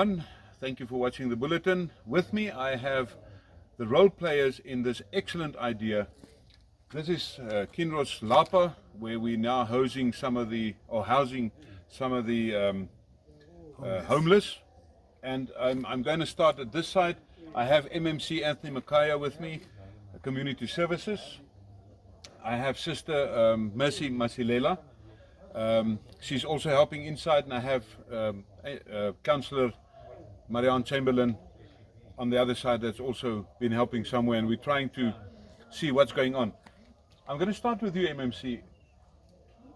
everyone. Thank you for watching the Bulletin. With me I have the role players in this excellent idea. This is Kinross Lapa, where we're now housing some of the homeless. And I'm going to start at this side. I have MMC Anthony Makaya with me, Community Services. I have Sister Mercy Masilela. She's also helping inside, and I have Councillor Marianne Chamberlain on the other side that's also been helping somewhere, and we're trying to see what's going on. I'm going to start with you, MMC.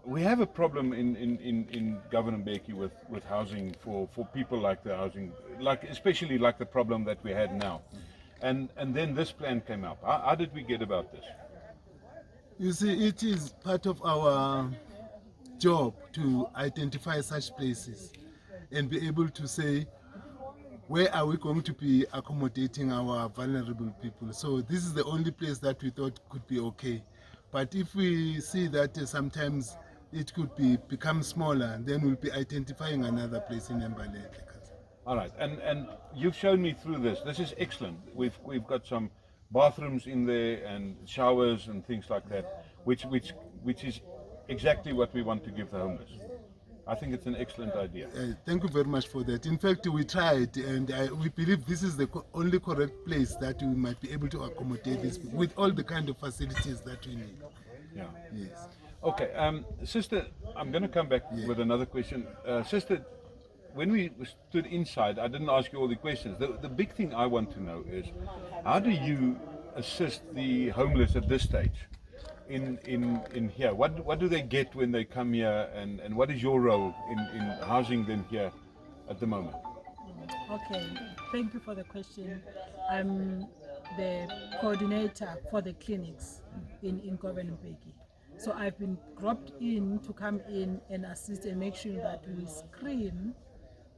We have a problem in Govan Mbeki with housing for people like the housing, especially like the problem that we had now. And then this plan came up. How did we get about this? You see, it is part of our job to identify such places and be able to say, where are we going to be accommodating our vulnerable people? So this is the only place that we thought could be okay. But if we see that sometimes it could become smaller, then we'll be identifying another place in Mbalele. All right, and you've shown me through this. This is excellent. We've got some bathrooms in there and showers and things like that, which is exactly what we want to give the homeless. I think it's an excellent idea. Thank you very much for that. In fact, we tried, and we believe this is the only correct place that we might be able to accommodate this with all the kind of facilities that we need. Yeah. Yes. Okay, Sister, I'm going to come back with another question. Sister, when we stood inside, I didn't ask you all the questions. The big thing I want to know is, how do you assist the homeless at this stage in here? What do they get when they come here, and what is your role in housing them here at the moment? Okay, thank you for the question. I'm the coordinator for the clinics in Govan Mbeki. So I've been dropped in to come in and assist and make sure that we screen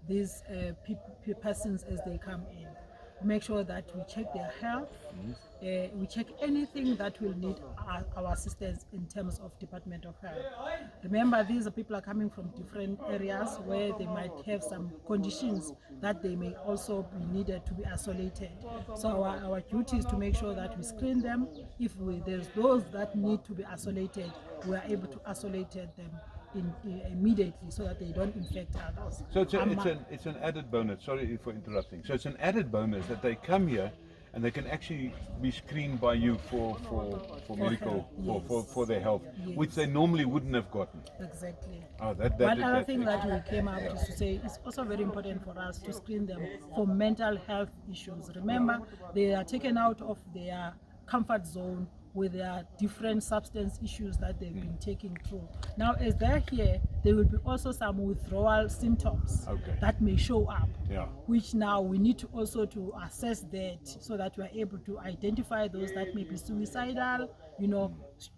these persons as they come in. Make sure that we check their health, we check anything that will need our assistance in terms of Department of Health. Remember, these are people are coming from different areas where they might have some conditions that they may also be needed to be isolated. So our duty is to make sure that we screen them. If there's those that need to be isolated, we are able to isolate them immediately so that they don't infect others. So it's an added bonus. Sorry for interrupting. So it's an added bonus that they come here and they can actually be screened by you for medical, for their health, which they normally wouldn't have gotten. Exactly. Oh, One other thing that we came up is to say it's also very important for us to screen them for mental health issues. Remember, they are taken out of their comfort zone with their different substance issues that they've been taking through. Now, as they're here, there will be also some withdrawal symptoms that may show up, which now we need to also to assess that so that we are able to identify those that may be suicidal,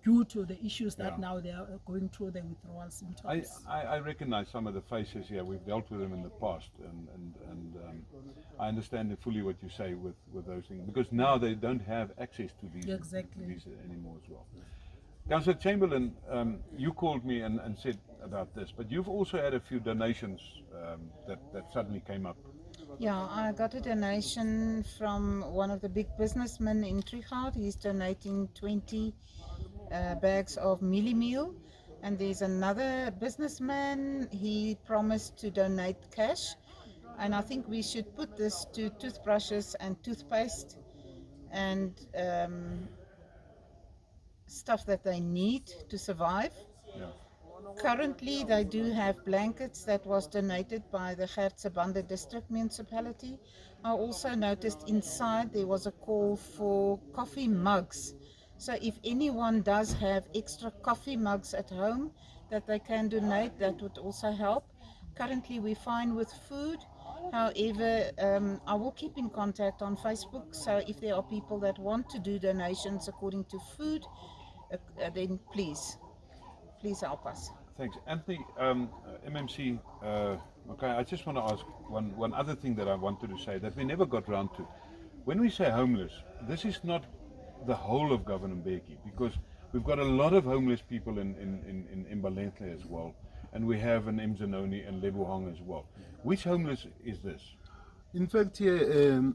due to the issues that now they are going through the withdrawal symptoms. I recognize some of the faces here. We've dealt with them in the past, and I understand fully what you say with those things, because now they don't have access to these anymore as well. Councillor Chamberlain, you called me and said about this, but you've also had a few donations that suddenly came up. Yeah, I got a donation from one of the big businessmen in Trichard. He's donating 20 bags of mealie meal. And there's another businessman, he promised to donate cash. And I think we should put this to toothbrushes and toothpaste and stuff that they need to survive. Yeah. Currently, they do have blankets that was donated by the Bande District Municipality. I also noticed inside there was a call for coffee mugs. So if anyone does have extra coffee mugs at home that they can donate, that would also help. Currently, we're fine with food. However, I will keep in contact on Facebook. So if there are people that want to do donations according to food, then please help us. Thanks. Anthony, MMC, okay, I just want to ask one other thing that I wanted to say that we never got round to. When we say homeless, this is not the whole of Govan Mbeki, because we've got a lot of homeless people in Mbalele as well, and we have an Mzanoni and Lebohang as well. Which homeless is this? In fact, here,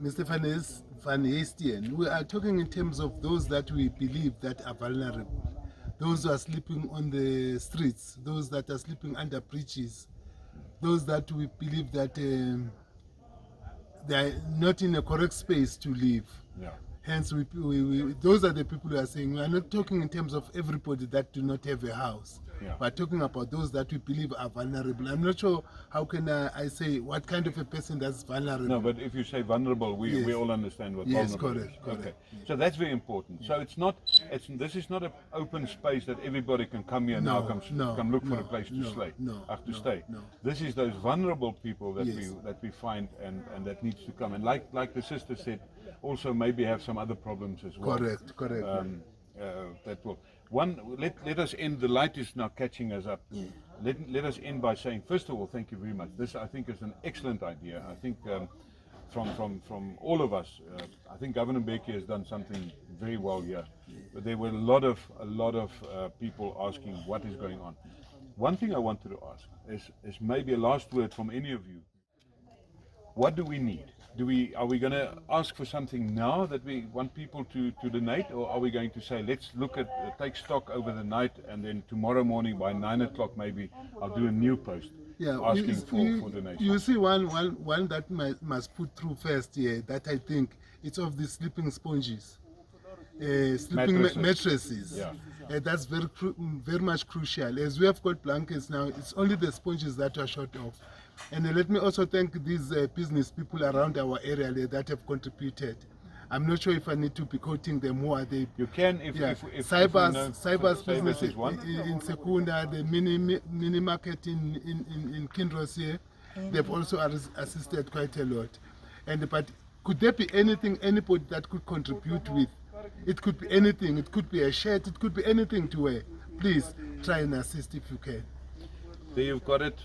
Mr. Van Heestien, we are talking in terms of those that we believe that are vulnerable, those who are sleeping on the streets, those that are sleeping under bridges, those that we believe that they are not in a correct space to live. Yeah. Hence, those are the people who are saying, we are not talking in terms of everybody that do not have a house. Yeah. We're talking about those that we believe are vulnerable. I'm not sure how can I say what kind of a person that's vulnerable. No, but if you say vulnerable, we Yes. all understand what Yes, vulnerable correct, is. correct. Okay, so that's very important. So this is not an open space that everybody can come here now, come look for a place to stay. No. This is those vulnerable people that Yes. we find and that needs to come. And like the sister said, also maybe have some other problems as well. Correct. That will let us end. The light is now catching us up. Let us end by saying, first of all, thank you very much. This I think is an excellent idea. I think from all of us, I think Govan Mbeki has done something very well here. But there were a lot of people asking what is going on. One thing I wanted to ask is maybe a last word from any of you. What do we need? Are we going to ask for something now that we want people to donate, or are we going to say let's look at take stock over the night and then tomorrow morning by 9 o'clock maybe I'll do a new post asking for donations? You see one that must put through first here that I think it's of the sleeping sponges, sleeping mattresses. Yeah. That's very much crucial. As we have got blankets now, it's only the sponges that are short of. And let me also thank these business people around our area that have contributed. I'm not sure if I need to be quoting them. Who are they? You can if Cybers business is one. in Secunda, the mini market in Kinross here. They've also assisted quite a lot. But could there be anything anybody that could contribute with? It could be anything. It could be a shirt. It could be anything to wear. Please try and assist if you can. There you've got it.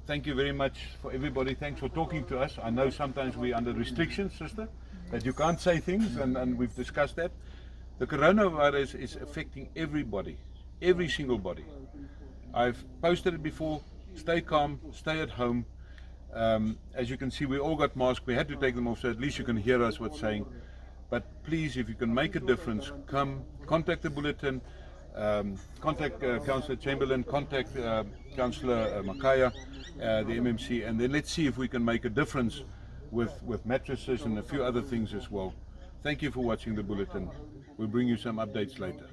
Thank you very much for everybody. Thanks for talking to us. I know sometimes we're under restrictions, sister, that you can't say things, and we've discussed that. The coronavirus is affecting everybody, every single body. I've posted it before. Stay calm, stay at home. As you can see, we all got masks. We had to take them off so at least you can hear us what's saying. But please, if you can make a difference, come, contact the Bulletin, contact Councillor Chamberlain, contact Councillor Makaya, the MMC, and then let's see if we can make a difference with mattresses and a few other things as well. Thank you for watching the Bulletin. We'll bring you some updates later.